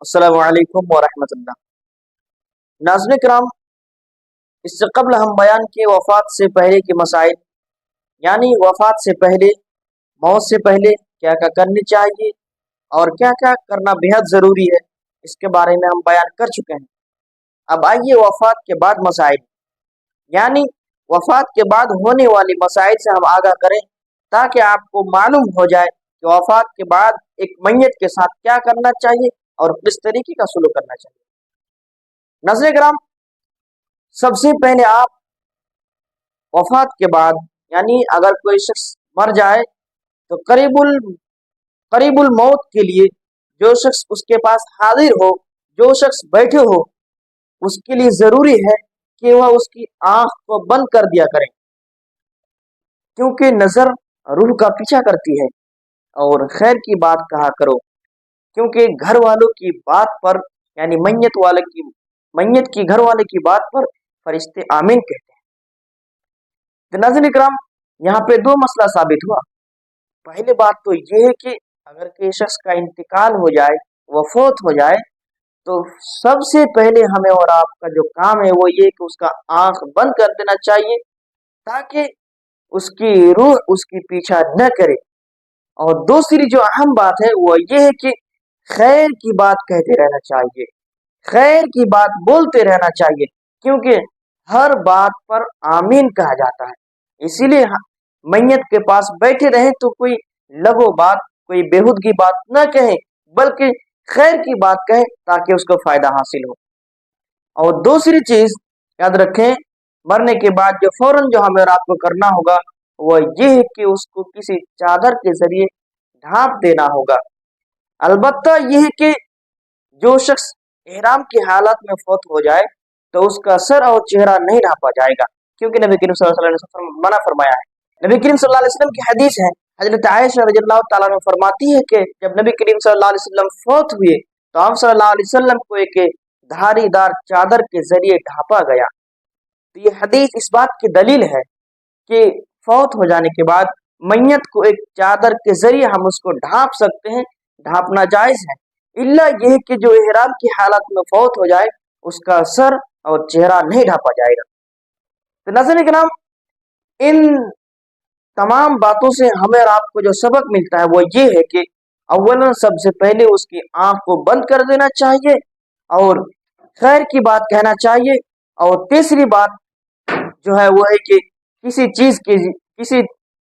السلام علیکم ورحمۃ اللہ۔ ناظرین کرام، اس سے قبل ہم بیان کیے وفات سے پہلے کے مسائل، یعنی وفات سے پہلے، موت سے پہلے کیا کیا کرنی چاہیے اور کیا کیا کرنا بہت ضروری ہے، اس کے بارے میں ہم بیان کر چکے ہیں۔ اب آئیے وفات کے بعد مسائل، یعنی وفات کے بعد ہونے والی مسائل سے ہم آگاہ کریں تاکہ آپ کو معلوم ہو جائے کہ وفات کے بعد ایک میت کے ساتھ کیا کرنا چاہیے اور کس طریقے کا سلوک کرنا چاہیے۔ ناظرین کرام، سب سے پہلے آپ وفات کے بعد، یعنی اگر کوئی شخص مر جائے تو قریب الموت کے لیے جو شخص اس کے پاس حاضر ہو، جو شخص بیٹھے ہو، اس کے لیے ضروری ہے کہ وہ اس کی آنکھ کو بند کر دیا کرے، کیونکہ نظر روح کا پیچھا کرتی ہے۔ اور خیر کی بات کہا کرو، کیونکہ گھر والوں کی بات پر، یعنی میت کی گھر والے کی بات پر فرشتے آمین کہتے ہیں۔ تو ناظرین کرام، یہاں پہ دو مسئلہ ثابت ہوا۔ پہلی بات تو یہ ہے کہ اگر کسی شخص کا انتقال ہو جائے، وہ فوت ہو جائے، تو سب سے پہلے ہمیں اور آپ کا جو کام ہے وہ یہ کہ اس کا آنکھ بند کر دینا چاہیے تاکہ اس کی روح اس کی پیچھا نہ کرے۔ اور دوسری جو اہم بات ہے وہ یہ ہے کہ خیر کی بات کہتے رہنا چاہیے، خیر کی بات بولتے رہنا چاہیے، کیونکہ ہر بات پر آمین کہا جاتا ہے۔ اسی لیے میت کے پاس بیٹھے رہیں تو کوئی لغو بات، کوئی بےہودگی بات نہ کہیں، بلکہ خیر کی بات کہیں تاکہ اس کو فائدہ حاصل ہو۔ اور دوسری چیز یاد رکھیں، مرنے کے بعد جو فوراً جو ہمیں اور آپ کو کرنا ہوگا وہ یہ ہے کہ اس کو کسی چادر کے ذریعے ڈھانپ دینا ہوگا۔ البتہ یہ ہے کہ جو شخص احرام کی حالت میں فوت ہو جائے تو اس کا سر اور چہرہ نہیں ڈھانپا جائے گا، کیونکہ نبی کریم صلی اللہ علیہ وسلم نے منع فرمایا ہے۔ نبی کریم صلی اللہ علیہ وسلم کی حدیث ہے، حضرت عائشہ رضی اللہ تعالیٰ عنہ فرماتی ہے کہ جب نبی کریم صلی اللہ علیہ وسلم فوت ہوئے تو آپ صلی اللہ علیہ وسلم کو ایک دھاری دار چادر کے ذریعے ڈھانپا گیا۔ تو یہ حدیث اس بات کی دلیل ہے کہ فوت ہو جانے کے بعد میت کو ایک چادر کے ذریعے ہم اس کو ڈھانپ سکتے ہیں، ڈھانپنا جائز ہے، الا یہ کہ جو احرام کی حالت میں فوت ہو جائے اس کا سر اور چہرہ نہیں ڈھانپا جائے گا۔ تو ناظرین کرام، ان تمام باتوں سے ہمیں اور آپ کو جو سبق ملتا ہے وہ یہ ہے کہ اولا سب سے پہلے اس کی آنکھ کو بند کر دینا چاہیے اور خیر کی بات کہنا چاہیے، اور تیسری بات جو ہے وہ ہے کہ کسی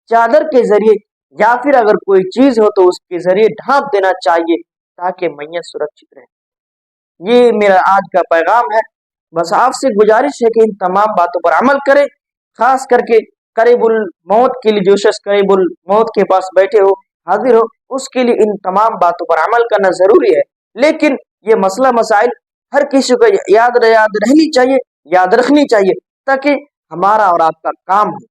چادر کے ذریعے یا پھر اگر کوئی چیز ہو تو اس کے ذریعے ڈھانپ دینا چاہیے تاکہ میت سرکشت رہے۔ یہ میرا آج کا پیغام ہے۔ بس آپ سے گزارش ہے کہ ان تمام باتوں پر عمل کریں، خاص کر کے قریب الموت کے لیے جو شخص قریب الموت کے پاس بیٹھے ہو، حاضر ہو، اس کے لیے ان تمام باتوں پر عمل کرنا ضروری ہے۔ لیکن یہ مسئلہ مسائل ہر کسی کو یاد رہنی چاہیے، یاد رکھنی چاہیے تاکہ ہمارا اور آپ کا کام ہو۔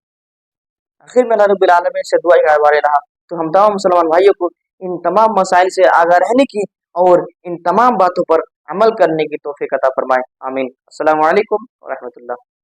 آخر میں اللہ رب العالمین سے دعا کروا رہا تو ہم تمام مسلمان بھائیوں کو ان تمام مسائل سے آگاہ رہنے کی اور ان تمام باتوں پر عمل کرنے کی توفیق عطا فرمائے، آمین۔ السلام علیکم ورحمۃ اللہ۔